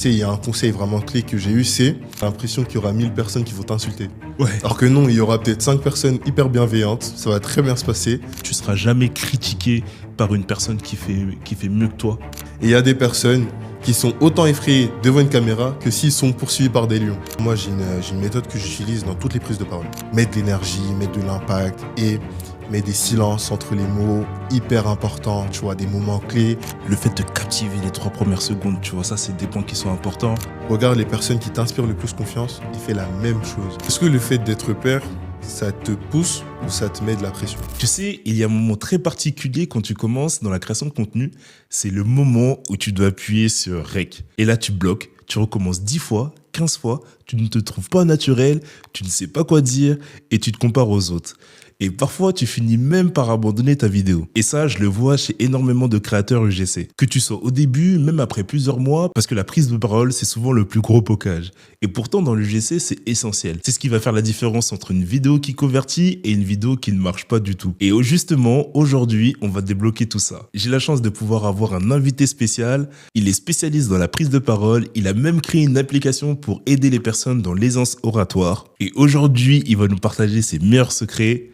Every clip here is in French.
Tu sais, il y a un conseil vraiment clé que j'ai eu, c'est l'impression qu'il y aura 1000 personnes qui vont t'insulter. Ouais. Alors que non, il y aura peut-être 5 personnes hyper bienveillantes, ça va très bien se passer. Tu seras jamais critiqué par une personne qui fait mieux que toi. Et il y a des personnes qui sont autant effrayées devant une caméra que s'ils sont poursuivis par des lions. Moi, j'ai une méthode que j'utilise dans toutes les prises de parole. Mettre de l'énergie, mettre de l'impact et mettre des silences entre les mots, hyper importants, tu vois, des moments clés. Le fait de captiver les 3 premières secondes, tu vois, ça, c'est des points qui sont importants. Regarde les personnes qui t'inspirent le plus confiance, il fait la même chose. Est-ce que le fait d'être père, ça te pousse ou ça te met de la pression? Tu sais, il y a un moment très particulier quand tu commences dans la création de contenu, c'est le moment où tu dois appuyer sur Rec. Et là, tu bloques, tu recommences 10 fois, 15 fois, tu ne te trouves pas naturel, tu ne sais pas quoi dire et tu te compares aux autres. Et parfois, tu finis même par abandonner ta vidéo. Et ça, je le vois chez énormément de créateurs UGC. Que tu sois au début, même après plusieurs mois, parce que la prise de parole, c'est souvent le plus gros pocage. Et pourtant, dans l'UGC, c'est essentiel. C'est ce qui va faire la différence entre une vidéo qui convertit et une vidéo qui ne marche pas du tout. Et justement, aujourd'hui, on va débloquer tout ça. J'ai la chance de pouvoir avoir un invité spécial. Il est spécialiste dans la prise de parole. Il a même créé une application pour aider les personnes dans l'aisance oratoire. Et aujourd'hui, il va nous partager ses meilleurs secrets.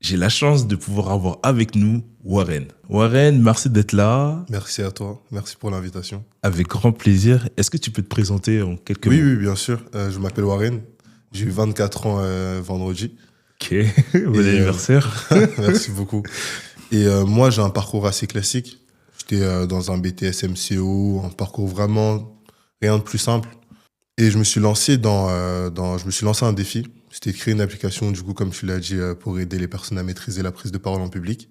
J'ai la chance de pouvoir avoir avec nous Warren. Warren, merci d'être là. Merci à toi, merci pour l'invitation. Avec grand plaisir. Est-ce que tu peux te présenter en quelques mots? Oui, bien sûr. Je m'appelle Warren, j'ai eu 24 ans vendredi. Ok, bon anniversaire. Merci beaucoup. Et moi, j'ai un parcours assez classique. J'étais dans un BTS MCO, un parcours vraiment rien de plus simple. Et je me suis lancé je me suis lancé un défi. C'était de créer une application, du coup, comme tu l'as dit, pour aider les personnes à maîtriser la prise de parole en public.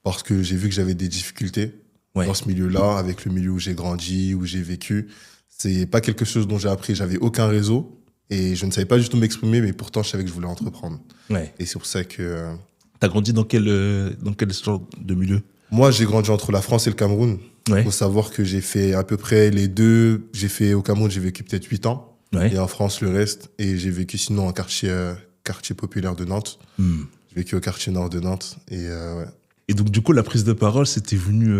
Parce que j'ai vu que j'avais des difficultés dans ce milieu-là, avec le milieu où j'ai grandi, où j'ai vécu. C'est pas quelque chose dont j'ai appris. J'avais aucun réseau et je ne savais pas du tout m'exprimer, mais pourtant, je savais que je voulais entreprendre. Ouais. Et c'est pour ça que... T'as grandi dans quel genre de milieu? Moi, j'ai grandi entre la France et le Cameroun. Ouais. Faut savoir que j'ai fait à peu près les deux. Au Cameroun, j'ai vécu peut-être 8 ans. Ouais. Et en France, le reste. Et j'ai vécu sinon en quartier populaire de Nantes. J'ai vécu au quartier nord de Nantes. Ouais. Et donc, du coup, la prise de parole, c'était venu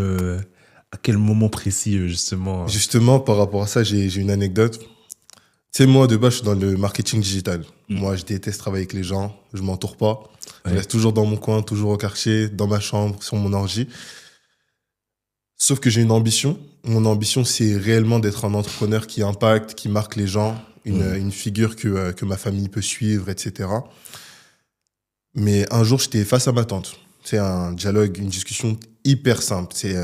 à quel moment précis, justement? Justement, par rapport à ça, j'ai une anecdote. Tu sais, moi, de base, je suis dans le marketing digital. Moi, je déteste travailler avec les gens. Je m'entoure pas. Je reste toujours dans mon coin, toujours au quartier, dans ma chambre, sur mon ordi. Sauf que j'ai une ambition. Mon ambition, c'est réellement d'être un entrepreneur qui impacte, qui marque les gens, une figure que ma famille peut suivre, etc. Mais un jour, j'étais face à ma tante. C'est un dialogue, une discussion hyper simple. C'est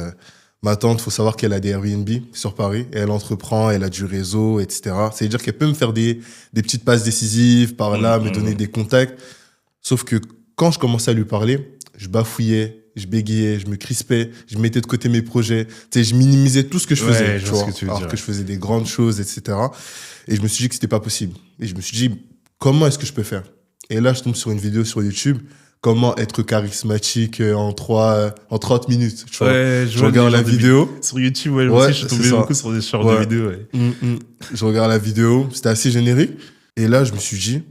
ma tante, faut savoir qu'elle a des Airbnb sur Paris. Et elle entreprend, elle a du réseau, etc. C'est-à-dire qu'elle peut me faire des petites passes décisives par là, me donner des contacts. Sauf que quand je commençais à lui parler, je bafouillais, je bégayais, je me crispais, je mettais de côté mes projets. Tu sais, je minimisais tout ce que je faisais, tu vois, alors que je faisais des grandes choses, etc. Et je me suis dit que c'était pas possible. Et je me suis dit, comment est-ce que je peux faire? Et là, je tombe sur une vidéo sur YouTube, comment être charismatique en 30 minutes. Tu vois. Je regarde la vidéo. Sur YouTube, moi aussi, je suis tombé beaucoup sur des genres de vidéos. Je regarde la vidéo, c'était assez générique. Et là, je me suis dit,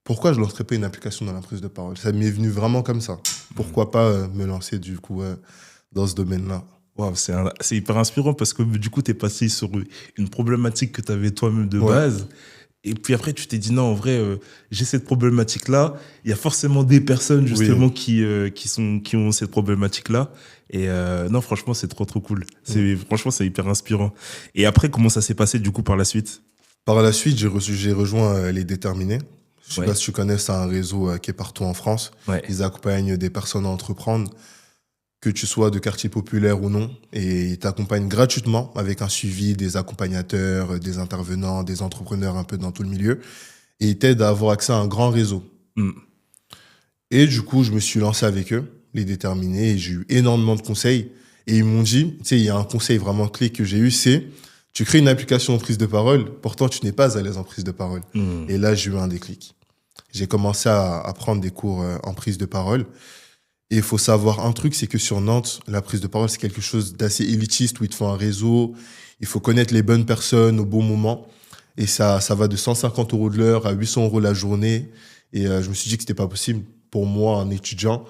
pourquoi je lancerais pas une application dans la prise de parole? Ça m'est venu vraiment comme ça. Pourquoi pas me lancer du coup dans ce domaine-là? Wow, c'est hyper inspirant parce que du coup, tu es passé sur une problématique que tu avais toi-même de base. Et puis après, tu t'es dit, non, en vrai, j'ai cette problématique-là. Il y a forcément des personnes, justement, qui ont cette problématique-là. Et non, franchement, c'est trop cool. Franchement, c'est hyper inspirant. Et après, comment ça s'est passé, du coup, par la suite? Par la suite, j'ai rejoint Les Déterminés. Je sais pas si tu connais, c'est un réseau qui est partout en France. Ils accompagnent des personnes à entreprendre, que tu sois de quartier populaire ou non. Et ils t'accompagnent gratuitement avec un suivi des accompagnateurs, des intervenants, des entrepreneurs un peu dans tout le milieu. Et ils t'aident à avoir accès à un grand réseau. Et du coup, je me suis lancé avec eux, Les Déterminés, et j'ai eu énormément de conseils. Et ils m'ont dit, tu sais, il y a un conseil vraiment clé que j'ai eu, c'est tu crées une application en prise de parole, pourtant tu n'es pas à l'aise en prise de parole. Et là, j'ai eu un déclic. J'ai commencé à prendre des cours en prise de parole. Et il faut savoir un truc, c'est que sur Nantes, la prise de parole, c'est quelque chose d'assez élitiste où il te faut un réseau. Il faut connaître les bonnes personnes au bon moment. Et ça va de 150 € de l'heure à 800 € la journée. Et je me suis dit que c'était pas possible pour moi, un étudiant.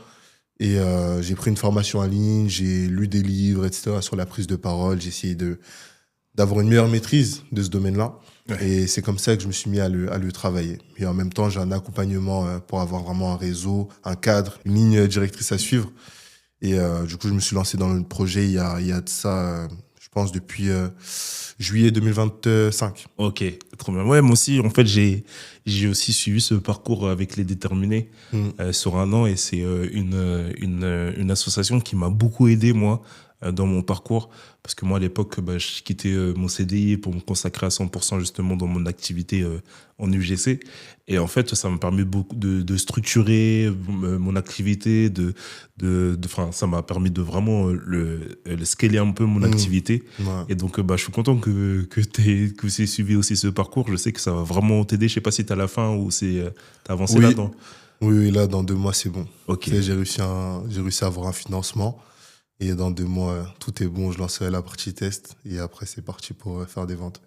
Et j'ai pris une formation en ligne, j'ai lu des livres, etc. sur la prise de parole. J'ai essayé d'avoir une meilleure maîtrise de ce domaine-là. Ouais. Et c'est comme ça que je me suis mis à le travailler. Et en même temps, j'ai un accompagnement pour avoir vraiment un réseau, un cadre, une ligne directrice à suivre. Et du coup, je me suis lancé dans le projet il y a de ça, je pense, depuis juillet 2025. Ok, trop bien. Ouais, moi aussi, en fait, j'ai aussi suivi ce parcours avec les Déterminés sur un an. Et c'est une association qui m'a beaucoup aidé, moi, dans mon parcours, parce que moi à l'époque je quittais mon CDI pour me consacrer à 100% justement dans mon activité en UGC, et en fait ça m'a permis beaucoup de structurer mon activité, enfin ça m'a permis de vraiment le scaler un peu mon activité. Ouais. Et donc je suis content que vous ayez suivi aussi ce parcours. Je sais que ça va vraiment t'aider. Je sais pas si t'es à la fin ou t'as avancé là-dedans. Oui, là dans 2 mois c'est bon. Ok. J'ai réussi à avoir un financement. Et dans 2 mois, tout est bon. Je lancerai la partie test. Et après, c'est parti pour faire des ventes.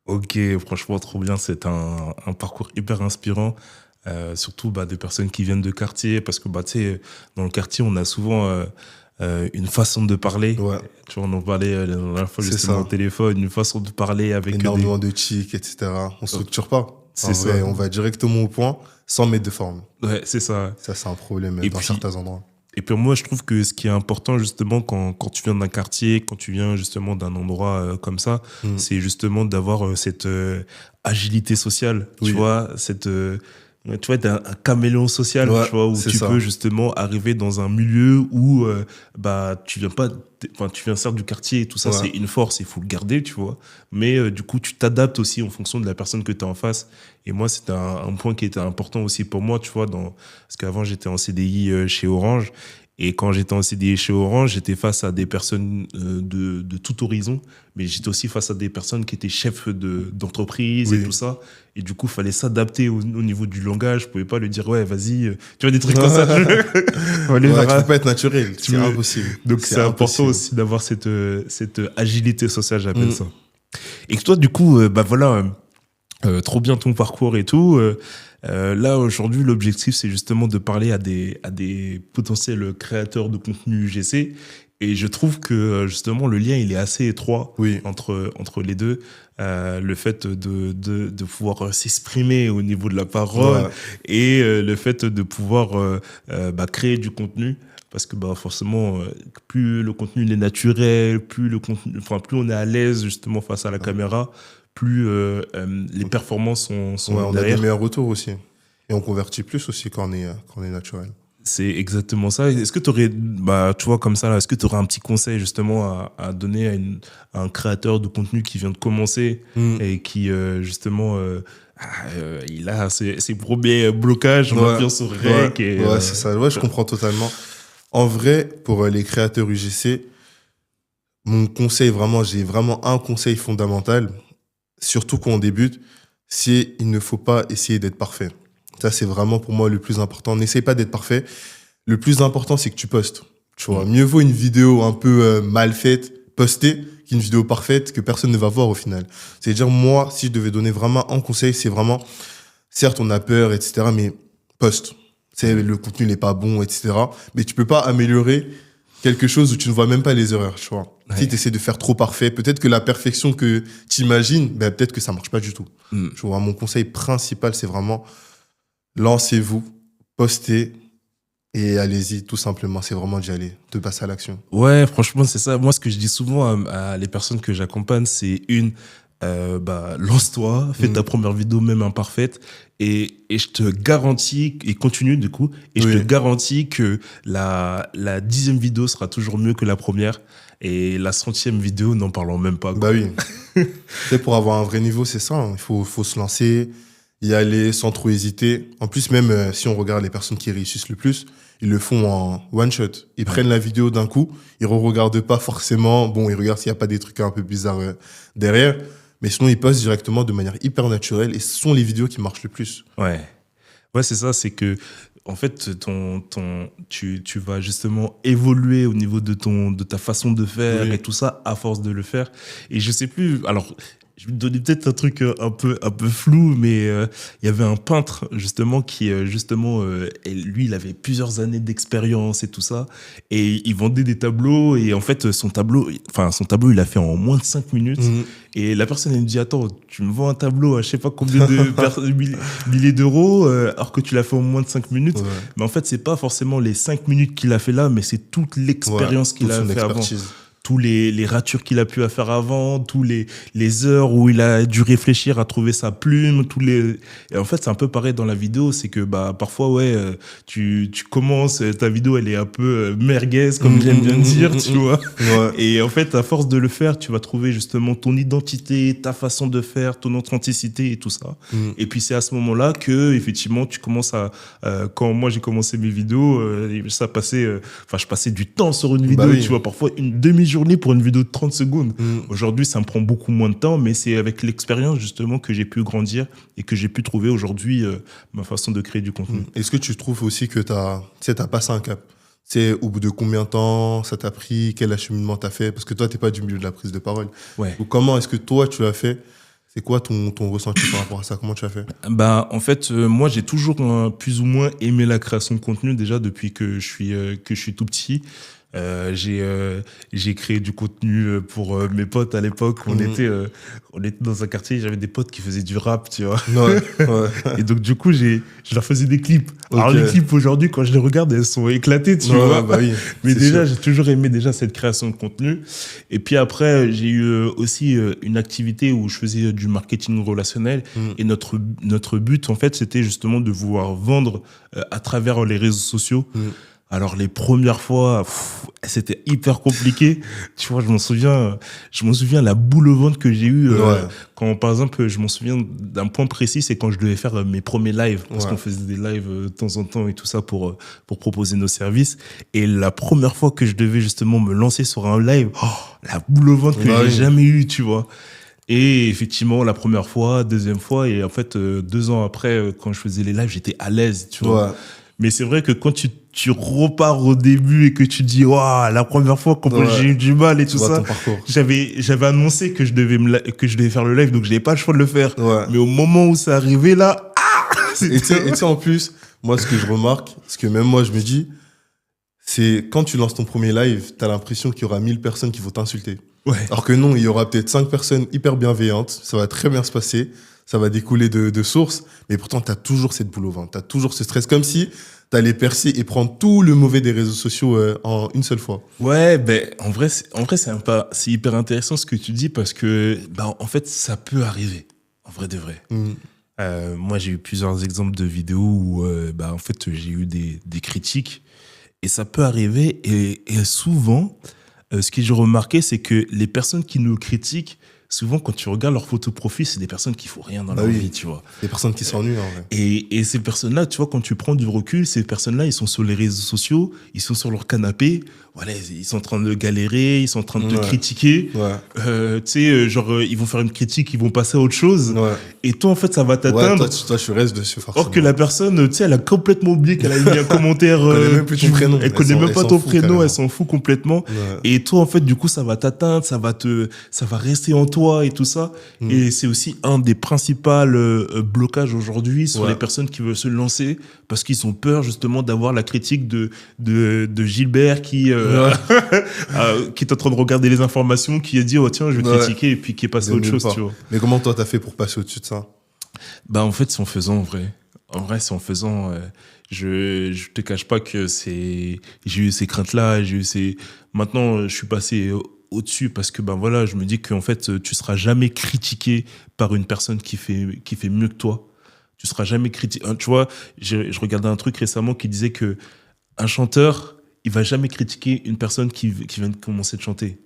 Ok, franchement, trop bien. C'est un parcours hyper inspirant. Surtout des personnes qui viennent de quartier. Parce que tu sais, dans le quartier, on a souvent une façon de parler. Ouais. Tu vois, on en parlait la dernière fois justement au téléphone. Une façon de parler avec énormément de chics, etc. On structure pas. C'est vrai, on va directement au point sans mettre de forme. Ouais, c'est ça. Ça, c'est un problème dans certains endroits. Et puis moi, je trouve que ce qui est important justement quand tu viens d'un quartier, quand tu viens justement d'un endroit comme ça, c'est justement d'avoir cette agilité sociale, tu vois, tu vois, t'es un caméléon social, tu vois, où tu peux justement arriver dans un milieu où tu viens certes du quartier et tout ça, c'est une force, il faut le garder, tu vois, mais du coup tu t'adaptes aussi en fonction de la personne que tu as en face. Et moi, c'était un point qui était important aussi pour moi, tu vois, parce qu'avant j'étais en CDI chez Orange. Et quand j'étais en CDI chez Orange, j'étais face à des personnes de tout horizon, mais j'étais aussi face à des personnes qui étaient chefs d'entreprise et tout ça. Et du coup, il fallait s'adapter au niveau du langage. Je pouvais pas lui dire, ouais, vas-y, tu vois, des trucs comme ça. Tu peux pas être naturel, c'est impossible. Donc c'est important aussi d'avoir cette agilité sociale, j'appelle ça. Et que toi, du coup, trop bien ton parcours et tout. Là, aujourd'hui, l'objectif, c'est justement de parler à des potentiels créateurs de contenu UGC. Et je trouve que, justement, le lien, il est assez étroit entre les deux. Le fait de pouvoir s'exprimer au niveau de la parole et le fait de pouvoir créer du contenu. Parce que forcément, plus le contenu est naturel, plus on est à l'aise justement face à la caméra, plus les performances sont on derrière. a des meilleurs retours aussi. Et on convertit plus aussi quand on est naturel. C'est exactement ça. Est-ce que tu aurais, tu vois, comme ça, là, est-ce que tu aurais un petit conseil justement à donner à un créateur de contenu qui vient de commencer et qui, justement, il a ses premiers blocages, on va dire, sur Rec. C'est ça. Ouais, je comprends totalement. En vrai, pour les créateurs UGC, mon conseil, j'ai vraiment un conseil fondamental, surtout quand on débute, c'est il ne faut pas essayer d'être parfait. Ça, c'est vraiment pour moi le plus important. N'essaye pas d'être parfait. Le plus important, c'est que tu postes. Tu vois, mieux vaut une vidéo un peu mal faite, postée, qu'une vidéo parfaite que personne ne va voir au final. C'est-à-dire, moi, si je devais donner vraiment un conseil, c'est vraiment, certes, on a peur, etc., mais poste. Le contenu n'est pas bon, etc. Mais tu peux pas améliorer quelque chose où tu ne vois même pas les erreurs, tu vois. Si tu essaies de faire trop parfait, peut-être que la perfection que tu imagines, peut-être que ça marche pas du tout. Tu vois, mon conseil principal, c'est vraiment lancez-vous, postez et allez-y, tout simplement. C'est vraiment d'y aller, de passer à l'action. Ouais, franchement, c'est ça. Moi, ce que je dis souvent à les personnes que j'accompagne, c'est lance-toi, fais ta première vidéo même imparfaite et je te garantis, et continue du coup, et je te garantis que la 10e vidéo sera toujours mieux que la première et la 100e vidéo, n'en parlons même pas. Bah oui. C'est pour avoir un vrai niveau, c'est ça. Il faut se lancer, y aller sans trop hésiter. En plus, même si on regarde les personnes qui réussissent le plus, ils le font en one shot. Ils prennent la vidéo d'un coup, ils re-regardent pas forcément. Bon, ils regardent s'il n'y a pas des trucs un peu bizarres derrière. Mais sinon, ils postent directement de manière hyper naturelle et ce sont les vidéos qui marchent le plus. Ouais, c'est ça, c'est que, en fait, tu vas justement évoluer au niveau de ta façon de faire et tout ça à force de le faire. Et je sais plus, alors, Je vais te donner peut-être un truc un peu flou, mais il y avait un peintre justement qui lui, il avait plusieurs années d'expérience et tout ça, et il vendait des tableaux, et en fait son tableau, il a fait en moins de 5 minutes. Et la personne elle me dit attends, tu me vends un tableau à je sais pas combien de milliers d'euros alors que tu l'as fait en moins de 5 minutes. Ouais. Mais en fait c'est pas forcément les 5 minutes qu'il a fait là, mais c'est toute l'expérience qu'il a fait avant. Tous les ratures qu'il a pu faire avant, tous les heures où il a dû réfléchir à trouver sa plume, et en fait c'est un peu pareil dans la vidéo, c'est que parfois tu commences, ta vidéo elle est un peu merguez comme j'aime bien dire, tu vois. Ouais. Et en fait à force de le faire, tu vas trouver justement ton identité, ta façon de faire, ton authenticité et tout ça. Et puis c'est à ce moment-là que effectivement tu commences à quand moi j'ai commencé mes vidéos, je passais du temps sur une vidéo, tu vois, parfois une demi-journée pour une vidéo de 30 secondes. Aujourd'hui, ça me prend beaucoup moins de temps, mais c'est avec l'expérience, justement, que j'ai pu grandir et que j'ai pu trouver aujourd'hui ma façon de créer du contenu. Est-ce que tu trouves aussi que t'as passé un cap? Au bout de combien de temps ça t'a pris? Quel acheminement t'as fait? Parce que toi, t'es pas du milieu de la prise de parole. Ouais. Donc, comment est-ce que toi, tu l'as fait? C'est quoi ton ressenti par rapport à ça? Comment tu as fait? En fait, moi, j'ai toujours plus ou moins aimé la création de contenu déjà depuis que je suis tout petit. J'ai créé du contenu pour mes potes à l'époque. On était dans un quartier, j'avais des potes qui faisaient du rap, tu vois. Ouais. Et donc du coup, je leur faisais des clips. Okay. Alors les clips aujourd'hui, quand je les regarde, elles sont éclatées, tu vois. Bah oui, mais déjà, j'ai toujours aimé cette création de contenu. Et puis après, j'ai eu aussi une activité où je faisais du marketing relationnel. Et notre but, en fait, c'était justement de vouloir vendre à travers les réseaux sociaux. Alors les premières fois, c'était hyper compliqué. Tu vois, je m'en souviens la boule au ventre que j'ai eue quand, par exemple, je m'en souviens d'un point précis, c'est quand je devais faire mes premiers lives, parce qu'on faisait des lives de temps en temps et tout ça pour proposer nos services. Et la première fois que je devais justement me lancer sur un live, la boule au ventre que j'ai jamais eue, tu vois. Et effectivement, la première fois, deuxième fois, et en fait, 2 ans après, quand je faisais les lives, j'étais à l'aise, tu vois. Ouais. Mais c'est vrai que quand tu repars au début et que tu dis waouh, la première fois j'ai eu du mal et tout ça, j'avais annoncé que je devais faire le live, donc j'avais pas le choix de le faire. Ouais. Mais au moment où ça arrivait là, et tu sais en plus, moi ce que je remarque, ce que même moi je me dis, c'est quand tu lances ton premier live, t'as l'impression qu'il y aura 1000 personnes qui vont t'insulter. Ouais. Alors que non, il y aura peut-être 5 personnes hyper bienveillantes, ça va très bien se passer. Ça va découler de sources, mais pourtant, t'as toujours cette boule au ventre, t'as toujours ce stress, comme si t'allais percer et prendre tout le mauvais des réseaux sociaux en une seule fois. Ouais, en vrai, c'est hyper intéressant ce que tu dis, parce que, en fait, ça peut arriver, en vrai de vrai. Moi, j'ai eu plusieurs exemples de vidéos où, en fait, j'ai eu des critiques, et ça peut arriver, et souvent, ce que j'ai remarqué, c'est que les personnes qui nous critiquent, souvent, quand tu regardes leur photo profil, c'est des personnes qui font rien dans leur vie, tu vois. Des personnes qui s'ennuient, en vrai. Et ces personnes-là, tu vois, quand tu prends du recul, ces personnes-là, ils sont sur les réseaux sociaux, ils sont sur leur canapé, voilà, ils sont en train de galérer, ils sont en train de te critiquer. Ouais. Tu sais, ils vont faire une critique, ils vont passer à autre chose. Ouais. Et toi, en fait, ça va t'atteindre. Ouais, toi, tu restes dessus, forcément. Or que la personne, tu sais, elle a complètement oublié qu'elle a mis un commentaire. Elle connaît même plus ton prénom. Elle connaît même pas ton prénom, elle s'en fout complètement. Ouais. Et toi, en fait, du coup, ça va t'atteindre, ça va rester en toi et tout ça. Et c'est aussi un des principaux blocages aujourd'hui sur les personnes qui veulent se lancer, parce qu'ils ont peur, justement, d'avoir la critique de Gilbert qui est en train de regarder les informations, qui a dit tiens, je vais critiquer, et puis qui est passé à autre chose, tu vois. Mais comment toi t'as fait pour passer au-dessus de ça? En fait, c'est en faisant, en vrai, c'est en faisant. Je te cache pas que j'ai eu ces craintes-là, maintenant je suis passé au-dessus, parce que je me dis qu'en fait tu seras jamais critiqué par une personne qui fait mieux que toi. Tu seras jamais critiqué. Tu vois, je regardais un truc récemment qui disait que un chanteur, il va jamais critiquer une personne qui vient de commencer de chanter.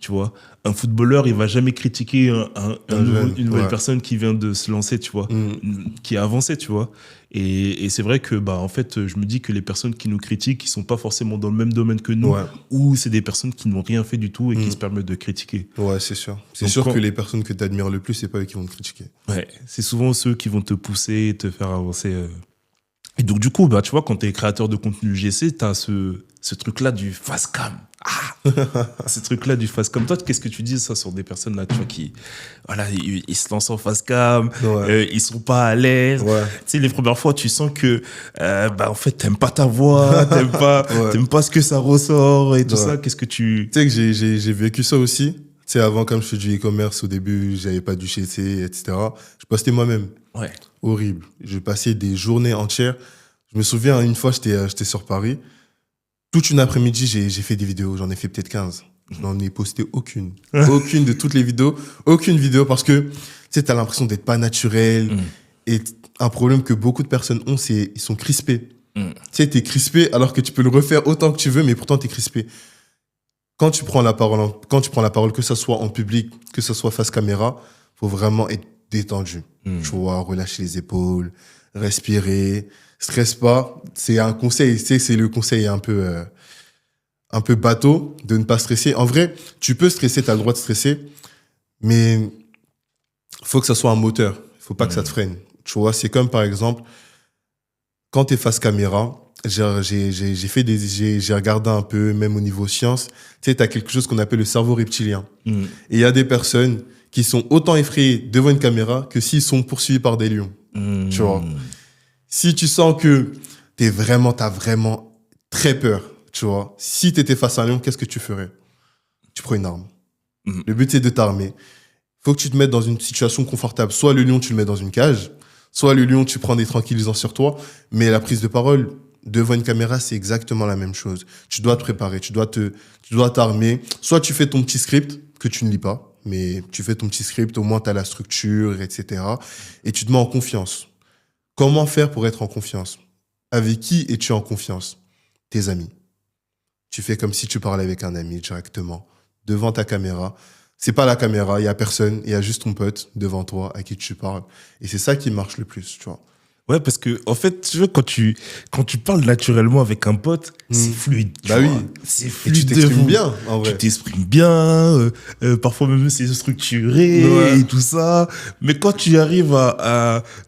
Tu vois, un footballeur, il va jamais critiquer une nouvelle personne qui vient de se lancer, tu vois, qui a avancé, tu vois. Et c'est vrai que en fait, je me dis que les personnes qui nous critiquent, qui sont pas forcément dans le même domaine que nous, ou c'est des personnes qui n'ont rien fait du tout et qui se permettent de critiquer. Ouais, c'est sûr. C'est sûr que les personnes que tu admires le plus, c'est pas eux qui vont te critiquer. Ouais, c'est souvent ceux qui vont te pousser et te faire avancer Et donc, du coup, bah, tu vois, quand tu es créateur de contenu UGC, tu as ce truc-là du fast cam. Ce truc-là du fast cam. Toi, qu'est-ce que tu dis ça sur des personnes là, tu vois, qui, voilà, ils se lancent en fast cam, ils sont pas à l'aise. Tu sais, les premières fois, tu sens que, bah, en fait, t'aimes pas ta voix, t'aimes pas ce que ça ressort et tout ça. Qu'est-ce que tu... Tu sais que j'ai vécu ça aussi. Tu sais, avant, comme je fais du e-commerce, au début, j'avais pas du UGC, etc. Je postais moi-même. Ouais. Horrible. Je passais des journées entières. Je me souviens, une fois, j'étais sur Paris. Toute une après-midi, j'ai fait des vidéos. J'en ai fait peut-être 15. Je n'en ai posté aucune. Aucune de toutes les vidéos. Aucune vidéo parce que, tu sais, t'as l'impression d'être pas naturel. Et un problème que beaucoup de personnes ont, c'est ils sont crispés. Tu sais, t'es crispé alors que tu peux le refaire autant que tu veux, mais pourtant t'es crispé. Quand tu prends la parole, que ça soit en public, que ça soit face caméra, faut vraiment être détendu. Tu vois, relâcher les épaules, respirer, stresse pas. C'est un conseil, tu sais, c'est le conseil un peu bateau de ne pas stresser. En vrai, tu peux stresser, t'as le droit de stresser, mais faut que ça soit un moteur. Faut pas que ça te freine. Tu vois, c'est comme par exemple, quand t'es face caméra, j'ai regardé un peu, même au niveau science, tu sais, t'as quelque chose qu'on appelle le cerveau reptilien. Et il y a des personnes qui sont autant effrayées devant une caméra que s'ils sont poursuivis par des lions. Tu vois. Si tu sens que t'as vraiment très peur, tu vois. Si t'étais face à un lion, qu'est-ce que tu ferais? Tu prends une arme. Le but, c'est de t'armer. Faut que tu te mettes dans une situation confortable. Soit le lion, tu le mets dans une cage. Soit le lion, tu prends des tranquillisants sur toi. Mais la prise de parole devant une caméra, c'est exactement la même chose. Tu dois te préparer. Tu dois t'armer. Soit tu fais ton petit script que tu ne lis pas. Mais tu fais ton petit script. Au moins, t'as la structure, etc. Et tu te mets en confiance. Comment faire pour être en confiance? Avec qui es-tu en confiance? Tes amis. Tu fais comme si tu parlais avec un ami directement, devant ta caméra. C'est pas la caméra, il y a personne, il y a juste ton pote devant toi à qui tu parles. Et c'est ça qui marche le plus, tu vois. Ouais, parce que, en fait, tu vois, quand tu parles naturellement avec un pote, c'est fluide. Bah oui. C'est fluide. Et tu t'exprimes bien, en vrai. Tu t'exprimes bien, parfois même c'est structuré et tout ça. Mais quand tu arrives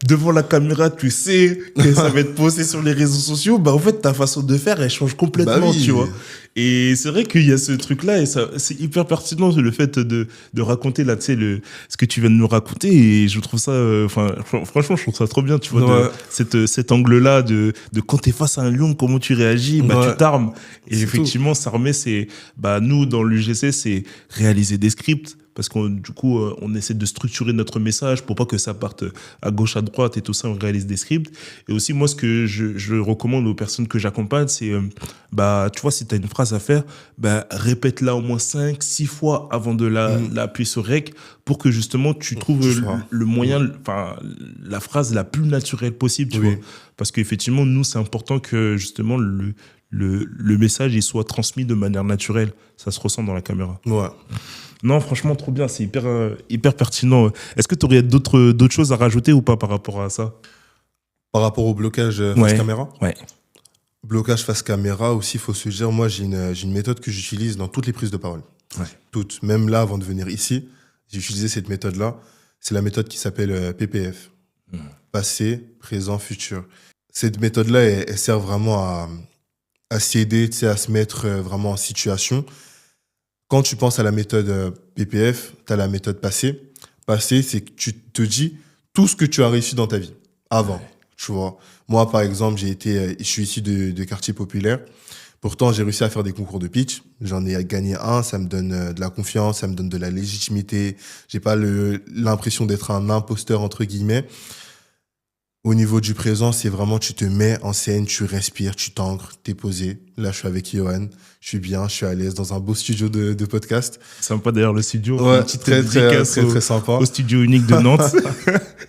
devant la caméra, tu sais que ça va être posté sur les réseaux sociaux, bah, en fait, ta façon de faire, elle change complètement, tu vois. Et c'est vrai qu'il y a ce truc-là, et ça, c'est hyper pertinent, le fait de raconter, là, tu sais, ce que tu viens de nous raconter, et je trouve ça, franchement, je trouve ça trop bien, tu vois, cet angle-là de quand t'es face à un lion, comment tu réagis, bah, tu t'armes. Et effectivement, s'armer, c'est, bah, nous, dans l'UGC, c'est réaliser des scripts, parce qu'on, du coup, on essaie de structurer notre message pour pas que ça parte à gauche, à droite et tout ça, on réalise des scripts. Et aussi, moi, ce que je recommande aux personnes que j'accompagne, c'est, bah, tu vois, si tu as une phrase à faire, bah, répète-la au moins 5-6 fois avant de la appuyer sur rec pour que justement tu trouves le moyen, enfin, la phrase la plus naturelle possible, tu vois. Parce qu'effectivement, nous, c'est important que justement le message il soit transmis de manière naturelle. Ça se ressent dans la caméra. Ouais. Non, franchement, trop bien. C'est hyper pertinent. Est-ce que tu aurais d'autres choses à rajouter ou pas par rapport à ça? Par rapport au blocage face caméra? Ouais. Blocage face caméra aussi, il faut se dire, moi, j'ai une méthode que j'utilise dans toutes les prises de parole. Ouais. Toutes. Même là, avant de venir ici, j'ai utilisé cette méthode-là. C'est la méthode qui s'appelle PPF. Passé, présent, futur. Cette méthode-là, elle sert vraiment à s'aider, tu sais, à se mettre vraiment en situation. Quand tu penses à la méthode PPF, tu as la méthode passé. Passé, c'est que tu te dis tout ce que tu as réussi dans ta vie avant. Tu vois. Moi, par exemple, je suis issu de quartier populaire. Pourtant, j'ai réussi à faire des concours de pitch. J'en ai gagné un. Ça me donne de la confiance, ça me donne de la légitimité. J'ai pas l'impression d'être un imposteur, entre guillemets. Au niveau du présent, c'est vraiment, tu te mets en scène, tu respires, tu t'ancres, t'es posé. Là, je suis avec Yohan. Je suis bien, je suis à l'aise dans un beau studio de podcast. Sympa d'ailleurs le studio. Ouais, très sympa. Au studio unique de Nantes.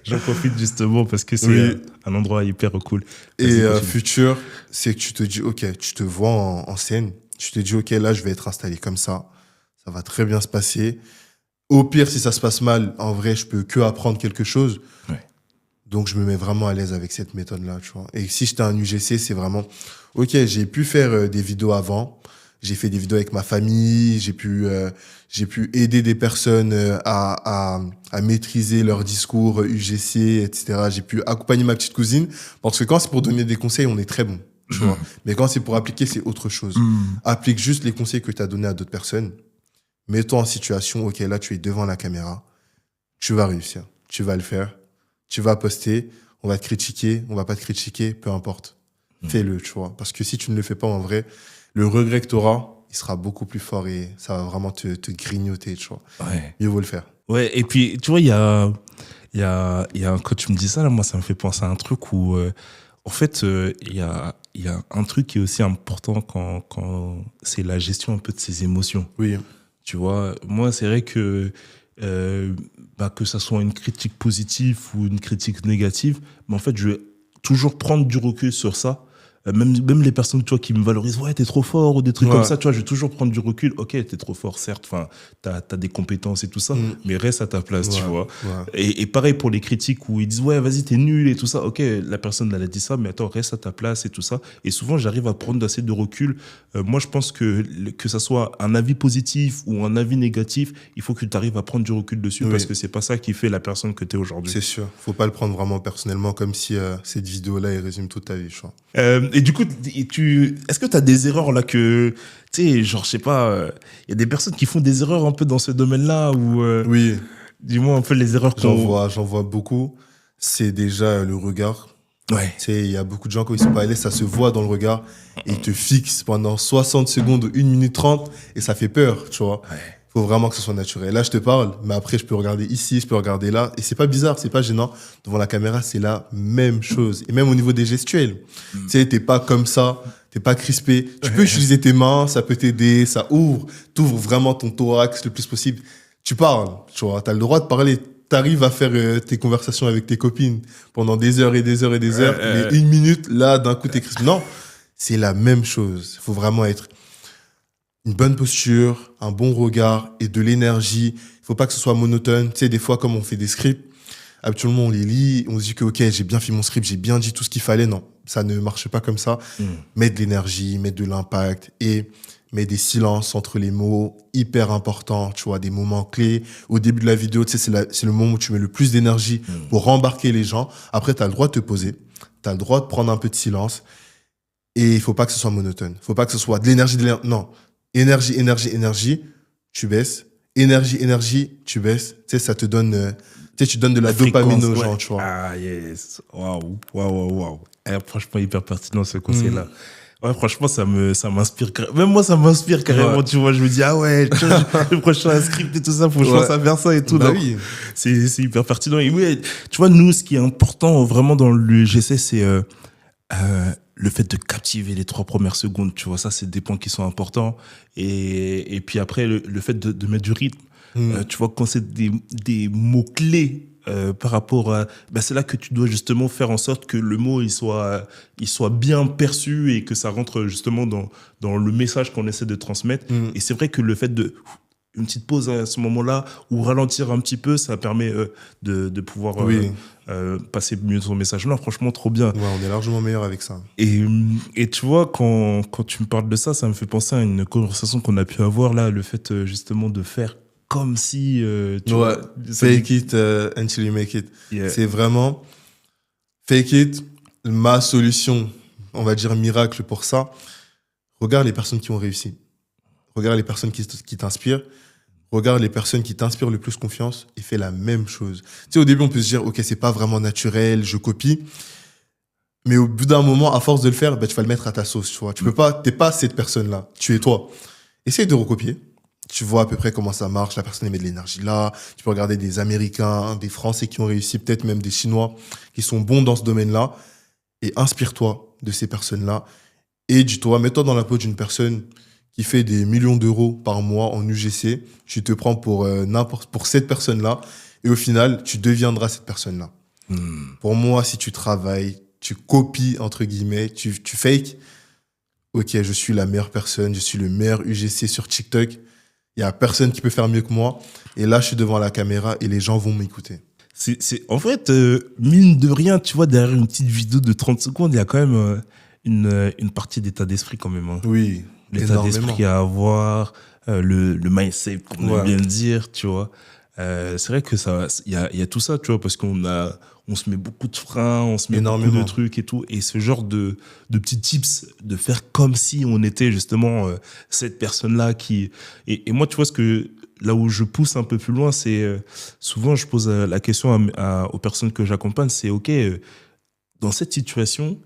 J'en profite justement parce que c'est un endroit hyper cool. Et futur, c'est que tu te dis, ok, tu te vois en scène. Tu te dis, ok, là, je vais être installé comme ça. Ça va très bien se passer. Au pire, si ça se passe mal, en vrai, je peux que apprendre quelque chose. Ouais. Donc, je me mets vraiment à l'aise avec cette méthode-là, tu vois. Et si j'étais un UGC, c'est vraiment, ok, j'ai pu faire des vidéos avant. J'ai fait des vidéos avec ma famille, j'ai pu aider des personnes à maîtriser leur discours UGC, etc. J'ai pu accompagner ma petite cousine, parce que quand c'est pour donner des conseils, on est très bon, tu vois. Mais quand c'est pour appliquer, c'est autre chose. Applique juste les conseils que tu as donnés à d'autres personnes. Mets-toi en situation, ok, là, tu es devant la caméra, tu vas réussir, tu vas le faire, tu vas poster, on va te critiquer, on va pas te critiquer, peu importe. Fais-le, tu vois. Parce que si tu ne le fais pas en vrai, le regret que tu auras, il sera beaucoup plus fort et ça va vraiment te grignoter, tu vois. Ouais. Mieux vaut le faire. Ouais, et puis, tu vois, quand tu me dis ça, là, moi, ça me fait penser à un truc où, en fait, il y a un truc qui est aussi important quand c'est la gestion un peu de ses émotions. Oui. Tu vois, moi, c'est vrai que, que ça soit une critique positive ou une critique négative, mais en fait, je vais toujours prendre du recul sur ça. Même les personnes, tu vois, qui me valorisent, ouais, t'es trop fort, ou des trucs comme ça, tu vois, je vais toujours prendre du recul. Ok, t'es trop fort, certes, enfin, t'as des compétences et tout ça, mais reste à ta place, tu vois. Et pareil pour les critiques où ils disent, ouais, vas-y, t'es nul et tout ça. Ok, la personne, elle a dit ça, mais attends, reste à ta place et tout ça. Et souvent, j'arrive à prendre assez de recul. Moi, je pense que ça soit un avis positif ou un avis négatif, il faut que tu arrives à prendre du recul dessus, parce que c'est pas ça qui fait la personne que t'es aujourd'hui. C'est sûr. Faut pas le prendre vraiment personnellement, comme si cette vidéo-là, elle résume toute ta vie, je crois. Et du coup, est-ce que tu as des erreurs là que, tu sais, genre, je sais pas, il y a des personnes qui font des erreurs un peu dans ce domaine-là ou oui. Dis-moi un peu les erreurs j'en vois beaucoup. C'est déjà le regard. Ouais. Tu sais, il y a beaucoup de gens, quand ils sont pas à l'aise, ça se voit dans le regard et ils te fixent pendant 60 secondes, 1 minute 30 et ça fait peur, tu vois. Ouais. Faut vraiment que ce soit naturel. Là, je te parle, mais après, je peux regarder ici, je peux regarder là. Et c'est pas bizarre, c'est pas gênant. Devant la caméra, c'est la même chose. Et même au niveau des gestuels. Tu sais, t'es pas comme ça, t'es pas crispé. Tu peux utiliser tes mains, ça peut t'aider, ça t'ouvre vraiment ton thorax le plus possible. Tu parles, tu vois, t'as le droit de parler. T'arrives à faire tes conversations avec tes copines pendant des heures et des heures et des heures. Mais 1 minute, là, d'un coup, t'es crispé. Non, c'est la même chose. Faut vraiment être une bonne posture, un bon regard et de l'énergie. Il faut pas que ce soit monotone. Tu sais, des fois, comme on fait des scripts, habituellement, on les lit, on se dit que, ok, j'ai bien fait mon script, j'ai bien dit tout ce qu'il fallait. Non, ça ne marche pas comme ça. Mettre de l'énergie, mettre de l'impact et mettre des silences entre les mots, hyper important, tu vois, des moments clés. Au début de la vidéo, tu sais, c'est le moment où tu mets le plus d'énergie pour embarquer les gens. Après, tu as le droit de te poser, tu as le droit de prendre un peu de silence et il faut pas que ce soit monotone. Il faut pas que ce soit de l'énergie, non. Énergie, tu baisses. Énergie, tu baisses. Tu sais, ça te donne, tu donnes de la dopamine aux gens, tu vois. Ah, yes. Waouh. Franchement, hyper pertinent ce conseil-là. Ouais, franchement, ça m'inspire. Même moi, ça m'inspire carrément, tu vois. Je me dis, ah ouais, le prochain script et tout ça, faut que je pense à faire ça et tout. Bah oui. C'est hyper pertinent. Et oui, tu vois, nous, ce qui est important vraiment dans le GC, c'est, le fait de captiver les 3 premières secondes, tu vois, ça, c'est des points qui sont importants. Et puis après, le fait de mettre du rythme, tu vois, quand c'est des mots-clés par rapport à... c'est là que tu dois justement faire en sorte que le mot, il soit bien perçu et que ça rentre justement dans le message qu'on essaie de transmettre. Et c'est vrai que le fait de... une petite pause à ce moment-là ou ralentir un petit peu, ça permet de pouvoir passer mieux son message. Non, franchement, trop bien. Ouais, on est largement meilleur avec ça. Et tu vois, quand tu me parles de ça, ça me fait penser à une conversation qu'on a pu avoir là, le fait justement de faire comme si... tu vois, fake it until you make it. Yeah. C'est vraiment fake it, ma solution, on va dire miracle pour ça. Regarde les personnes qui ont réussi. Regarde les personnes qui t'inspirent. Regarde les personnes qui t'inspirent le plus confiance et fais la même chose. Tu sais, au début, on peut se dire, ok, c'est pas vraiment naturel, je copie. Mais au bout d'un moment, à force de le faire, tu vas le mettre à ta sauce, tu vois. T'es pas cette personne-là. Tu es toi. Essaye de recopier. Tu vois à peu près comment ça marche. La personne met de l'énergie là. Tu peux regarder des Américains, des Français qui ont réussi, peut-être même des Chinois qui sont bons dans ce domaine-là. Et inspire-toi de ces personnes-là. Et dis-toi, mets-toi dans la peau d'une personne qui fait des millions d'euros par mois en UGC, tu te prends pour cette personne-là, et au final, tu deviendras cette personne-là. Pour moi, si tu travailles, tu copies, entre guillemets, tu fakes, ok, je suis la meilleure personne, je suis le meilleur UGC sur TikTok, il y a personne qui peut faire mieux que moi, et là, je suis devant la caméra, et les gens vont m'écouter. En fait, mine de rien, tu vois, derrière une petite vidéo de 30 secondes, il y a quand même une partie d'état d'esprit quand même. Hein. Oui. l'état d'esprit à avoir, le mindset, comme on vient de dire, tu vois. C'est vrai que il y a tout ça, tu vois, parce on se met beaucoup de freins, on se met beaucoup de trucs et tout. Et ce genre de petits tips, de faire comme si on était justement cette personne-là qui... Et moi, tu vois, là où je pousse un peu plus loin, c'est souvent, je pose la question aux personnes que j'accompagne, c'est OK, dans cette situation,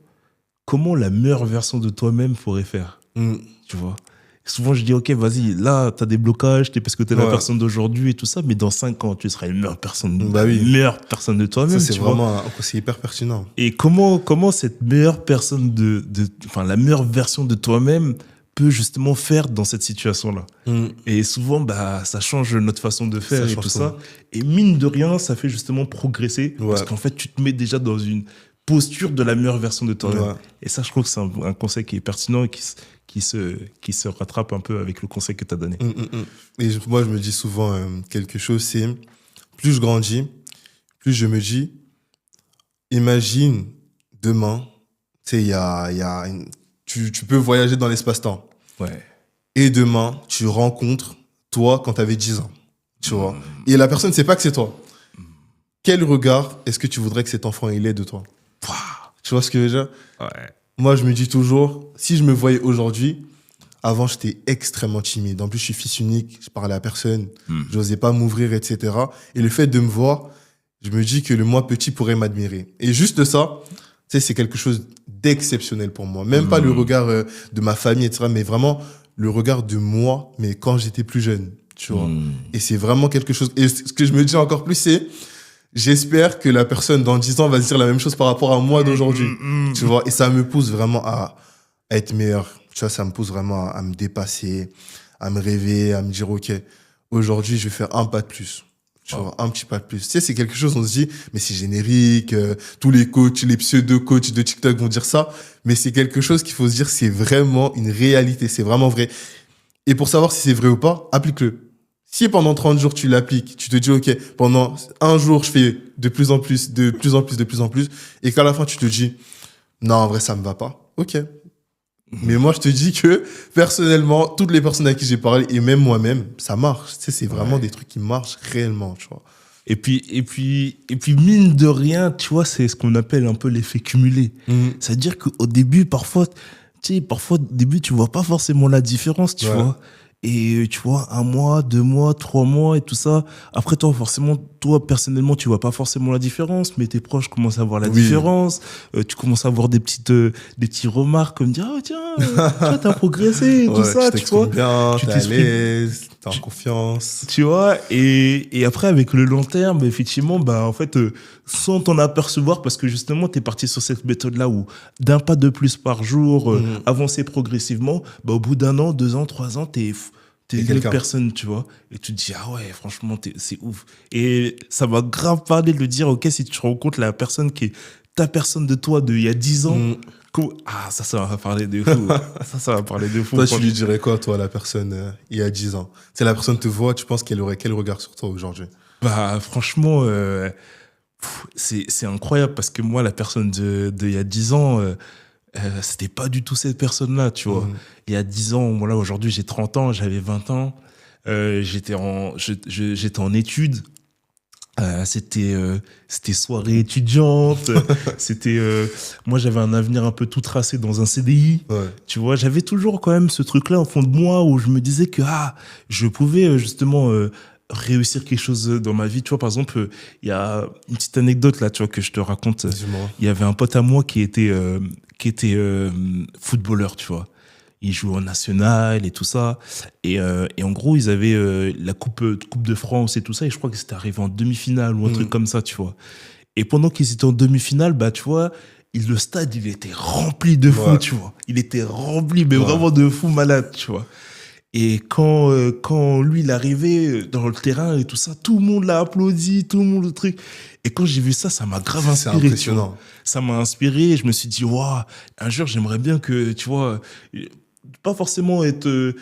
comment la meilleure version de toi-même pourrait faire, tu vois. Souvent, je dis, OK, vas-y, là, t'as des blocages, parce que t'es la personne d'aujourd'hui et tout ça, mais dans 5 ans, tu seras une meilleure personne, meilleure personne de toi-même. Ça, c'est vraiment c'est hyper pertinent. Et comment cette meilleure personne la meilleure version de toi-même peut justement faire dans cette situation-là. Et souvent, ça change notre façon de faire et tout ça. Et mine de rien, ça fait justement progresser, parce qu'en fait, tu te mets déjà dans une posture de la meilleure version de toi-même. Et ça, je trouve que c'est un conseil qui est pertinent et qui se rattrape un peu avec le conseil que tu as donné. Et moi, je me dis souvent quelque chose, c'est plus je grandis, plus je me dis, imagine demain, tu sais, tu peux voyager dans l'espace-temps. Ouais. Et demain, tu rencontres toi quand tu avais 10 ans. Tu vois. Et la personne ne sait pas que c'est toi. Quel regard est-ce que tu voudrais que cet enfant ait de toi? Tu vois ce que je veux dire? Ouais. Moi, je me dis toujours, si je me voyais aujourd'hui, avant, j'étais extrêmement timide. En plus, je suis fils unique, je parlais à personne, j'osais pas m'ouvrir, etc. Et le fait de me voir, je me dis que le moi petit pourrait m'admirer. Et juste ça, tu sais, c'est quelque chose d'exceptionnel pour moi. Même pas le regard de ma famille, etc., mais vraiment le regard de moi, mais quand j'étais plus jeune, tu vois. Et c'est vraiment quelque chose... Et ce que je me dis encore plus, c'est... J'espère que la personne dans 10 ans va se dire la même chose par rapport à moi d'aujourd'hui. Tu vois, et ça me pousse vraiment à être meilleur. Tu vois, ça me pousse vraiment à me dépasser, à me rêver, à me dire, OK, aujourd'hui, je vais faire un pas de plus. Tu vois, un petit pas de plus. Tu sais, c'est quelque chose, on se dit, mais c'est générique, tous les coachs, les pseudo-coachs de TikTok vont dire ça, mais c'est quelque chose qu'il faut se dire, c'est vraiment une réalité, c'est vraiment vrai. Et pour savoir si c'est vrai ou pas, applique-le. Si pendant 30 jours, tu l'appliques, tu te dis, OK, pendant un jour, je fais de plus en plus, et qu'à la fin, tu te dis, non, en vrai, ça me va pas. OK. Mais moi, je te dis que, personnellement, toutes les personnes à qui j'ai parlé, et même moi-même, ça marche. Tu sais, c'est vraiment des trucs qui marchent réellement, tu vois. Et puis, mine de rien, tu vois, c'est ce qu'on appelle un peu l'effet cumulé. C'est-à-dire qu'au début, parfois, au début, tu vois pas forcément la différence, tu vois. Et tu vois, 1 mois, 2 mois, 3 mois et tout ça. Après, toi, personnellement, tu vois pas forcément la différence, mais tes proches commencent à voir la différence. Tu commences à avoir des petits remarques comme dire, tiens, t'as progressé et tout ça, tu vois. Bien, t'es à l'aise, t'es en confiance. Tu vois, et après, avec le long terme, effectivement, en fait, sans t'en apercevoir, parce que justement, t'es parti sur cette méthode-là où d'un pas de plus par jour, avancer progressivement, au bout d'1 an, 2 ans, 3 ans, t'es une autre personne, tu vois. Et tu te dis, ah ouais, franchement, c'est ouf. Et ça m'a grave parlé de dire, OK, si tu rencontres la personne qui est ta personne de toi d'il y a 10 ans, ça va parler de fou. ça va parler de fou. Toi, tu lui dirais quoi, toi, la personne il y a 10 ans? Si la personne te voit, tu penses qu'elle aurait quel regard sur toi aujourd'hui? Franchement, c'est incroyable parce que moi, la personne il y a 10 ans, c'était pas du tout cette personne-là, tu vois. Il y a 10 ans, voilà, aujourd'hui, j'ai 30 ans, j'avais 20 ans, j'étais en études. C'était soirée étudiante. Moi, j'avais un avenir un peu tout tracé dans un CDI. Tu vois, j'avais toujours quand même ce truc-là au fond de moi où je me disais que je pouvais justement réussir quelque chose dans ma vie. Tu vois, par exemple, il y a une petite anecdote là, tu vois, que je te raconte. Dis-moi. Il y avait un pote à moi qui était footballeur, tu vois. Il jouait en national et tout ça. Et en gros, ils avaient la coupe de France et tout ça. Et je crois que c'était arrivé en demi-finale ou un truc comme ça, tu vois. Et pendant qu'ils étaient en demi-finale, tu vois, le stade, il était rempli de fou, tu vois. Il était rempli, mais vraiment de fou malade, tu vois. Et quand lui, il arrivait dans le terrain et tout ça, tout le monde l'a applaudi, tout le monde le truc. Et quand j'ai vu ça, ça m'a grave inspiré. C'est impressionnant. Ça m'a inspiré et je me suis dit, waouh, un jour, j'aimerais bien que, tu vois, pas forcément être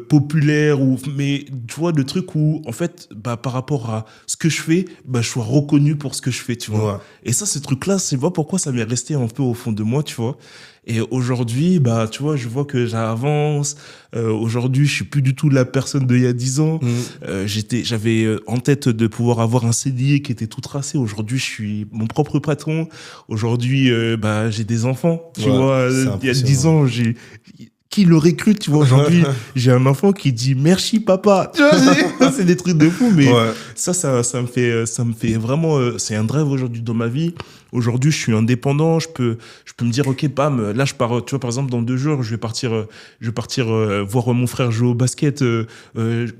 populaire, mais tu vois, le truc où, en fait, par rapport à ce que je fais, je sois reconnu pour ce que je fais, tu vois. Ouais. Et ça, ce truc-là, je vois pourquoi ça m'est resté un peu au fond de moi, tu vois. Et aujourd'hui, tu vois, je vois que j'avance. Aujourd'hui, je suis plus du tout la personne d'il y a 10 ans. J'avais en tête de pouvoir avoir un CDI qui était tout tracé. Aujourd'hui, je suis mon propre patron. Aujourd'hui, j'ai des enfants. Tu vois, il y a 10 ans, qui l'aurait cru, tu vois, aujourd'hui, j'ai un enfant qui dit merci papa. Tu vois, c'est des trucs de fou, mais ça me fait vraiment, c'est un drive aujourd'hui dans ma vie. Aujourd'hui, je suis indépendant, je peux me dire, ok, bam, là, je pars, tu vois, par exemple, dans 2 jours, je vais partir voir mon frère jouer au basket,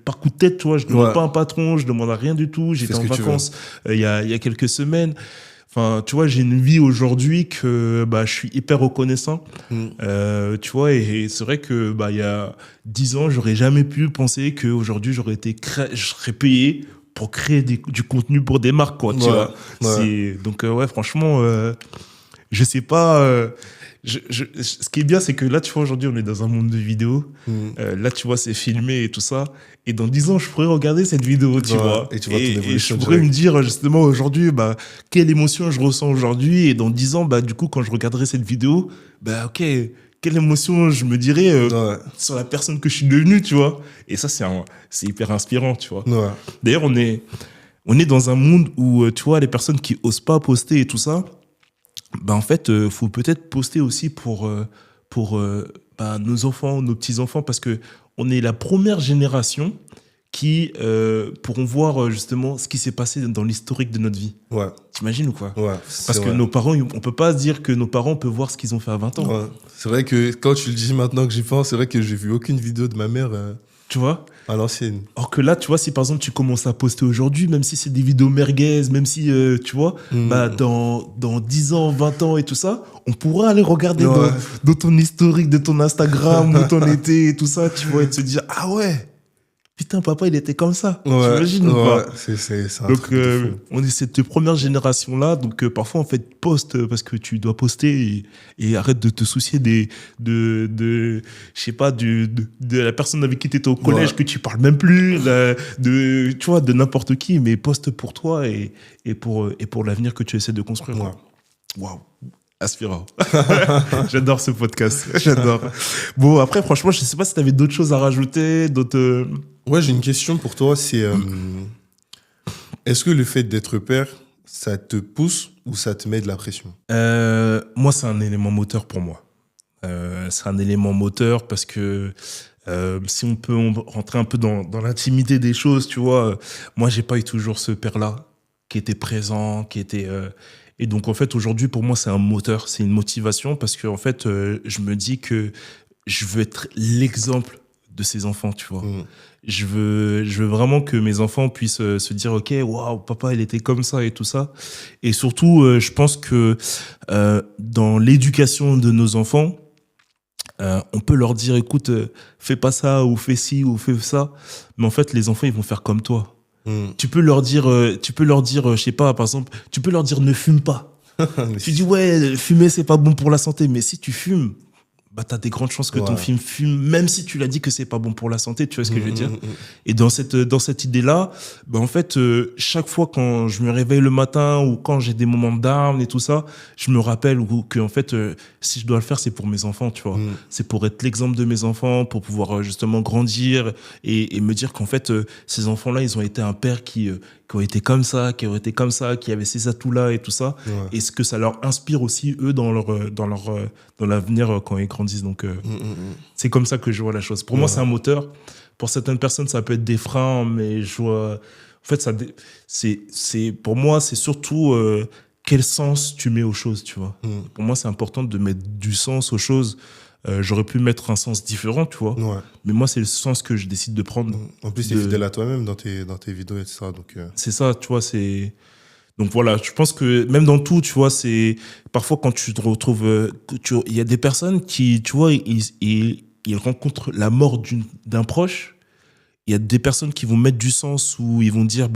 par coup de tête, tu vois, je demande pas un patron, je demande à rien du tout. J'étais en vacances, il y a quelques semaines. Enfin, tu vois, j'ai une vie aujourd'hui que je suis hyper reconnaissant. Tu vois, et c'est vrai que il y a 10 ans, j'aurais jamais pu penser qu'aujourd'hui, je serais payé pour créer du contenu pour des marques, quoi. Tu vois. Donc franchement, je sais pas. Ce qui est bien, c'est que là, tu vois, aujourd'hui, on est dans un monde de vidéos. Là, tu vois, c'est filmé et tout ça. Et dans 10 ans, je pourrais regarder cette vidéo, tu vois. Et je pourrais me dire, justement, aujourd'hui, quelle émotion je ressens aujourd'hui. Et dans 10 ans, du coup, quand je regarderai cette vidéo, ok, quelle émotion je me dirais sur la personne que je suis devenue, tu vois. Et ça, c'est hyper inspirant, tu vois. D'ailleurs, on est dans un monde où, tu vois, les personnes qui osent pas poster et tout ça, en fait, faut peut-être poster aussi pour nos enfants, nos petits-enfants, parce que on est la première génération qui pourront voir justement ce qui s'est passé dans l'historique de notre vie. Ouais. T'imagines ou quoi ? Ouais. Parce que nos parents, on peut pas se dire que nos parents peuvent voir ce qu'ils ont fait à 20 ans. Ouais. C'est vrai que quand tu le dis maintenant que j'y pense, c'est vrai que j'ai vu aucune vidéo de ma mère. Tu vois ? À l'ancienne. Or que là, tu vois, si par exemple tu commences à poster aujourd'hui, même si c'est des vidéos merguez, même si, tu vois, dans 10 ans, 20 ans et tout ça, on pourra aller regarder dans ton historique de ton Instagram, où t'en étais et tout ça, tu vois, et te dire, ah ouais, putain, papa, il était comme ça. T'imagines ou pas ? C'est un donc, truc de fou. on est cette première génération-là. Donc, parfois, en fait, poste parce que tu dois poster et arrête de te soucier je sais pas, de la personne avec qui tu étais au collège que tu parles même plus, tu vois, de n'importe qui, mais poste pour toi et pour l'avenir que tu essaies de construire. Waouh. Aspirant. J'adore ce podcast. J'adore. Bon, après, franchement, je sais pas si tu avais d'autres choses à rajouter, d'autres... Ouais, j'ai une question pour toi. C'est est-ce que le fait d'être père, ça te pousse ou ça te met de la pression ? Moi, c'est un élément moteur pour moi. C'est un élément moteur parce que si on peut rentrer un peu dans l'intimité des choses, tu vois, moi, j'ai pas eu toujours ce père-là qui était présent, qui était... Et donc, en fait, aujourd'hui, pour moi, c'est un moteur, c'est une motivation parce que, en fait, je me dis que je veux être l'exemple de ces enfants, tu vois. Je veux vraiment que mes enfants puissent se dire, ok, waouh, papa, il était comme ça et tout ça. Et surtout, je pense que dans l'éducation de nos enfants, on peut leur dire, écoute, fais pas ça ou fais ci ou fais ça. Mais en fait, les enfants, ils vont faire comme toi. Tu peux leur dire, je sais pas, par exemple, tu peux leur dire ne fume pas. Tu dis ouais, fumer c'est pas bon pour la santé, mais si tu fumes, t'as des grandes chances que ton film fume, même si tu l'as dit que c'est pas bon pour la santé, tu vois ce que je veux dire. Et dans cette idée-là, en fait, chaque fois quand je me réveille le matin ou quand j'ai des moments de down et tout ça, je me rappelle que en fait, si je dois le faire, c'est pour mes enfants, tu vois. C'est pour être l'exemple de mes enfants, pour pouvoir justement grandir et me dire qu'en fait, ces enfants-là, ils ont été un père qui ont été comme ça, qui avait ces atouts-là et tout ça, et ce que ça leur inspire aussi eux dans l'avenir quand ils grandissent. Donc c'est comme ça que je vois la chose. Pour moi, c'est un moteur. Pour certaines personnes, ça peut être des freins, mais je vois. En fait, pour moi, c'est surtout quel sens tu mets aux choses, tu vois. Pour moi, c'est important de mettre du sens aux choses. J'aurais pu mettre un sens différent, tu vois. Mais moi, c'est le sens que je décide de prendre. En plus, tu es fidèle à toi-même dans tes vidéos et tout ça. C'est ça, tu vois, c'est... Donc voilà, je pense que même dans tout, tu vois, c'est... Parfois, quand tu te retrouves... Il y a des personnes qui, tu vois, ils rencontrent la mort d'un proche. Il y a des personnes qui vont mettre du sens où ils vont dire,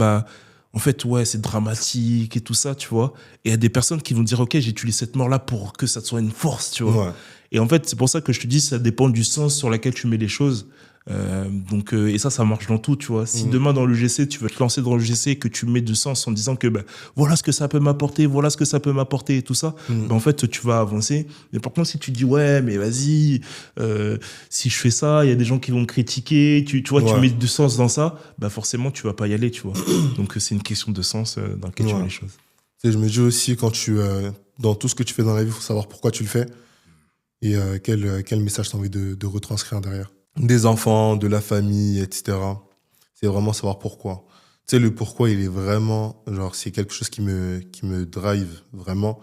en en fait, ouais, c'est dramatique et tout ça, tu vois. Et il y a des personnes qui vont dire, ok, j'utilise cette mort-là pour que ça soit une force, tu vois. Ouais. Et en fait, c'est pour ça que je te dis, ça dépend du sens sur lequel tu mets les choses. Et ça marche dans tout, tu vois. Si demain dans l'UGC, tu veux te lancer dans l'UGC et que tu mets du sens en disant que voilà ce que ça peut m'apporter, voilà ce que ça peut m'apporter et tout ça, en fait, tu vas avancer. Mais par contre, si tu dis ouais, mais vas-y, si je fais ça, il y a des gens qui vont me critiquer, tu vois, tu mets du sens dans ça, forcément, tu vas pas y aller, tu vois. Donc, c'est une question de sens dans lequel tu mets les choses. Et je me dis aussi, quand dans tout ce que tu fais dans la vie, il faut savoir pourquoi tu le fais et quel message tu as envie de retranscrire derrière. Des enfants, de la famille, etc. C'est vraiment savoir pourquoi. Tu sais, le pourquoi, il est vraiment, genre, c'est quelque chose qui me drive vraiment.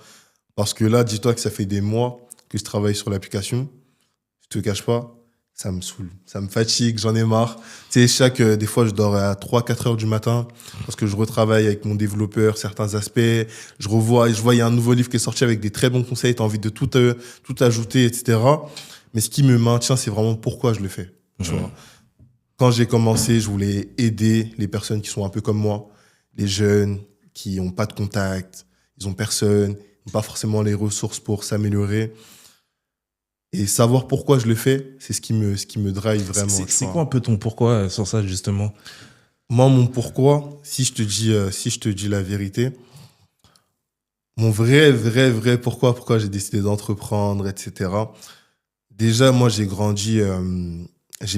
Parce que là, dis-toi que ça fait des mois que je travaille sur l'application. Je te cache pas, ça me saoule. Ça me fatigue, j'en ai marre. Tu sais, des fois, je dors à 3-4 heures du matin parce que je retravaille avec mon développeur certains aspects. Je vois, il y a un nouveau livre qui est sorti avec des très bons conseils. T'as envie de tout ajouter, etc. Mais ce qui me maintient, c'est vraiment pourquoi je le fais. Tu vois. Quand j'ai commencé, je voulais aider les personnes qui sont un peu comme moi, les jeunes qui n'ont pas de contact, ils n'ont personne, ils n'ont pas forcément les ressources pour s'améliorer. Et savoir pourquoi je le fais, c'est ce qui me drive vraiment. C'est quoi un peu ton pourquoi sur ça, justement? Moi, mon pourquoi, si je te dis la vérité, mon vrai pourquoi j'ai décidé d'entreprendre, etc. Déjà, moi, j'ai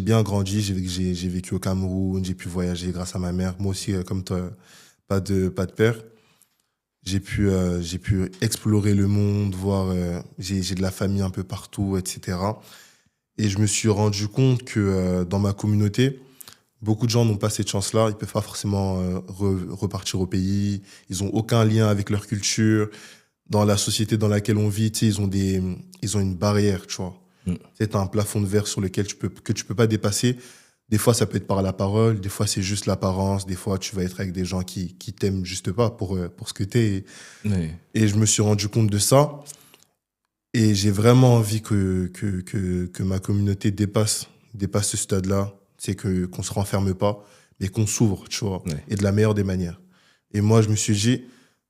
bien grandi, j'ai vécu au Cameroun, j'ai pu voyager grâce à ma mère. Moi aussi, comme toi, pas de père. J'ai pu explorer le monde, voir, j'ai de la famille un peu partout, etc. Et je me suis rendu compte que dans ma communauté, beaucoup de gens n'ont pas cette chance-là. Ils peuvent pas forcément repartir au pays. Ils ont aucun lien avec leur culture. Dans la société dans laquelle on vit, tu sais, ils ont une barrière, tu vois. C'est un plafond de verre sur lequel tu peux pas dépasser. Des fois, ça peut être par la parole, des fois, c'est juste l'apparence, des fois, tu vas être avec des gens qui t'aiment juste pas pour ce que t'es. Et je me suis rendu compte de ça. Et j'ai vraiment envie que ma communauté dépasse ce stade-là. C'est qu'on se renferme pas, mais qu'on s'ouvre, tu vois. Et de la meilleure des manières. Et moi, je me suis dit,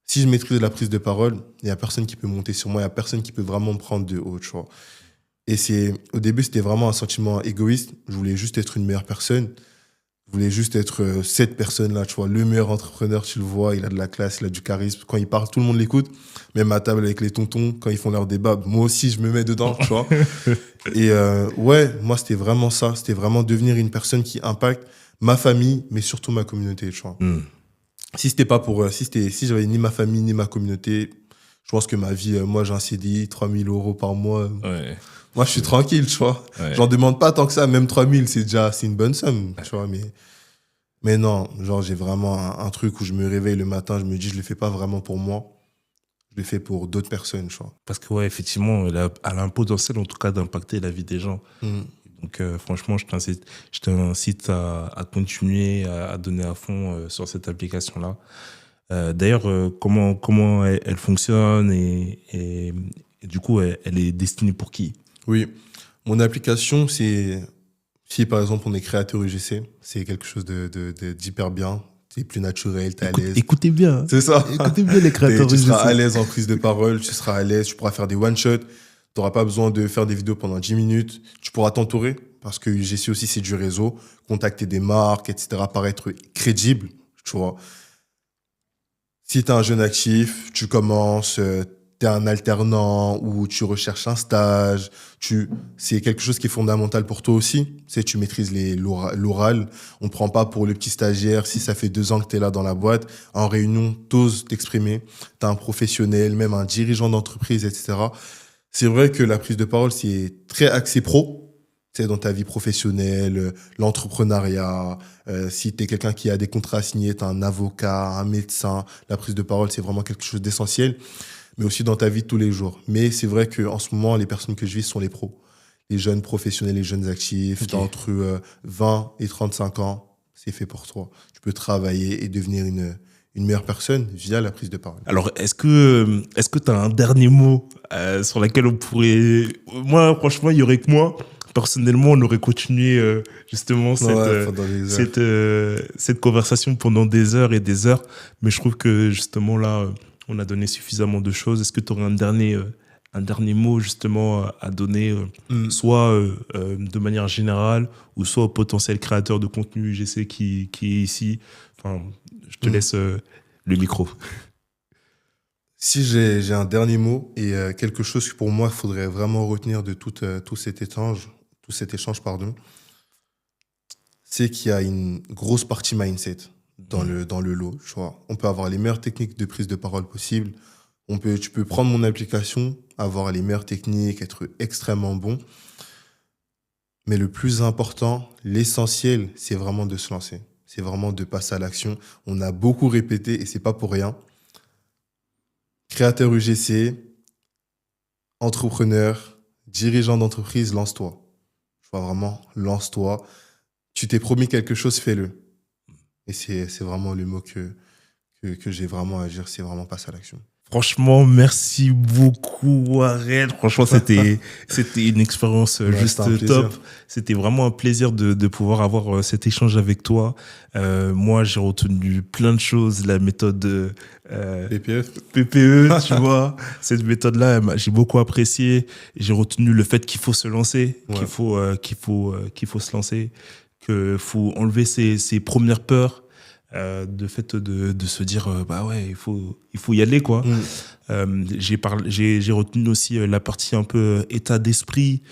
si je maîtrise la prise de parole, il y a personne qui peut monter sur moi, il y a personne qui peut vraiment me prendre de haut, tu vois. Et au début, c'était vraiment un sentiment égoïste. Je voulais juste être une meilleure personne. Je voulais juste être cette personne-là, tu vois. Le meilleur entrepreneur, tu le vois, il a de la classe, il a du charisme. Quand il parle, tout le monde l'écoute. Même à table avec les tontons, quand ils font leur débat, moi aussi, je me mets dedans, tu vois. Et moi, c'était vraiment ça. C'était vraiment devenir une personne qui impacte ma famille, mais surtout ma communauté, tu vois. Si c'était pas si j'avais ni ma famille, ni ma communauté, je pense que ma vie, moi, j'ai un CDI, 3 000 € par mois. Moi, je suis tranquille, tu vois. J'en demande pas tant que ça. Même 3 000, c'est une bonne somme, tu vois. Mais non, genre, j'ai vraiment un truc où je me réveille le matin, je me dis, je le fais pas vraiment pour moi. Je le fais pour d'autres personnes, tu vois. Parce que, ouais, effectivement, elle a un potentiel, en tout cas, d'impacter la vie des gens. Donc, franchement, je t'incite à continuer à donner à fond sur cette application-là. D'ailleurs, comment elle fonctionne et du coup, elle est destinée pour qui? Oui, mon application, si par exemple on est créateur UGC, c'est quelque chose d'hyper bien, c'est plus naturel, t'es à l'aise. Écoutez bien. C'est ça. Écoutez bien les créateurs UGC. Tu seras à l'aise en prise de parole, tu seras à l'aise, tu pourras faire des one-shots, t'auras pas besoin de faire des vidéos pendant 10 minutes, tu pourras t'entourer, parce que UGC aussi c'est du réseau, contacter des marques, etc., paraître crédible, tu vois. Si t'es un jeune actif, tu commences, t'es un alternant ou tu recherches un stage, c'est quelque chose qui est fondamental pour toi aussi. Tu sais, tu maîtrises l'oral. On ne prend pas pour le petit stagiaire. Si ça fait 2 ans que t'es là dans la boîte, en réunion, t'oses t'exprimer. T'es un professionnel, même un dirigeant d'entreprise, etc. C'est vrai que la prise de parole, c'est très axé pro. Tu sais, dans ta vie professionnelle, l'entrepreneuriat, si t'es quelqu'un qui a des contrats à signer, t'es un avocat, un médecin, la prise de parole, c'est vraiment quelque chose d'essentiel. Mais aussi dans ta vie de tous les jours. Mais c'est vrai qu'en ce moment, les personnes que je vis sont les pros. Les jeunes professionnels, les jeunes actifs, okay. Entre 20 et 35 ans, c'est fait pour toi. Tu peux travailler et devenir une meilleure personne via la prise de parole. Alors, est-ce que tu as un dernier mot sur lequel on pourrait... Moi, franchement, il y aurait que moi. personnellement, on aurait continué justement cette conversation pendant des heures et des heures. Mais je trouve que justement là, on a donné suffisamment de choses. Est-ce que tu aurais un dernier mot justement à donner, soit de manière générale ou soit au potentiel créateur de contenu UGC qui est ici? Enfin, je te laisse le micro. Si j'ai un dernier mot et quelque chose que pour moi, il faudrait vraiment retenir de tout cet échange, c'est qu'il y a une grosse partie mindset dans le lot. Tu vois. On peut avoir les meilleures techniques de prise de parole possibles. Tu peux prendre mon application, avoir les meilleures techniques, être extrêmement bon. Mais le plus important, l'essentiel, c'est vraiment de se lancer. C'est vraiment de passer à l'action. On a beaucoup répété et c'est pas pour rien. Créateur UGC, entrepreneur, dirigeant d'entreprise, lance-toi. Je vois vraiment, lance-toi. Tu t'es promis quelque chose, fais-le. Et c'est vraiment le mot que j'ai vraiment à dire, c'est vraiment passer à l'action. Franchement, merci beaucoup, Warren. Franchement, c'était une expérience juste top. C'était vraiment un plaisir de pouvoir avoir cet échange avec toi. Moi, j'ai retenu plein de choses, la méthode PPE, tu vois. Cette méthode-là, j'ai beaucoup apprécié. J'ai retenu le fait qu'il faut se lancer, qu'il faut se lancer, qu'il faut enlever ses premières peurs. De fait de se dire bah ouais, il faut y aller quoi. J'ai retenu aussi la partie un peu état d'esprit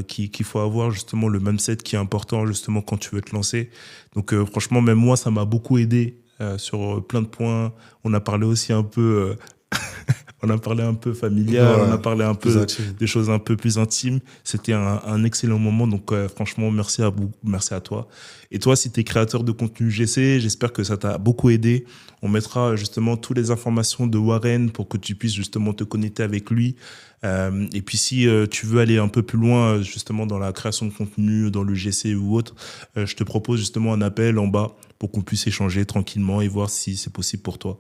qu'il faut avoir, justement le mindset qui est important justement quand tu veux te lancer. Donc franchement, même moi ça m'a beaucoup aidé sur plein de points. On a parlé aussi un peu on a parlé un peu familial, on a parlé un peu des choses un peu plus intimes. C'était un excellent moment. Donc, franchement, merci à vous, merci à toi. Et toi, si tu es créateur de contenu UGC, j'espère que ça t'a beaucoup aidé. On mettra justement toutes les informations de Warren pour que tu puisses justement te connecter avec lui. Et puis, si tu veux aller un peu plus loin, justement, dans la création de contenu, dans le UGC ou autre, je te propose justement un appel en bas pour qu'on puisse échanger tranquillement et voir si c'est possible pour toi.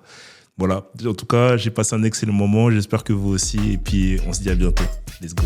Voilà, en tout cas, j'ai passé un excellent moment, j'espère que vous aussi, et puis on se dit à bientôt. Let's go.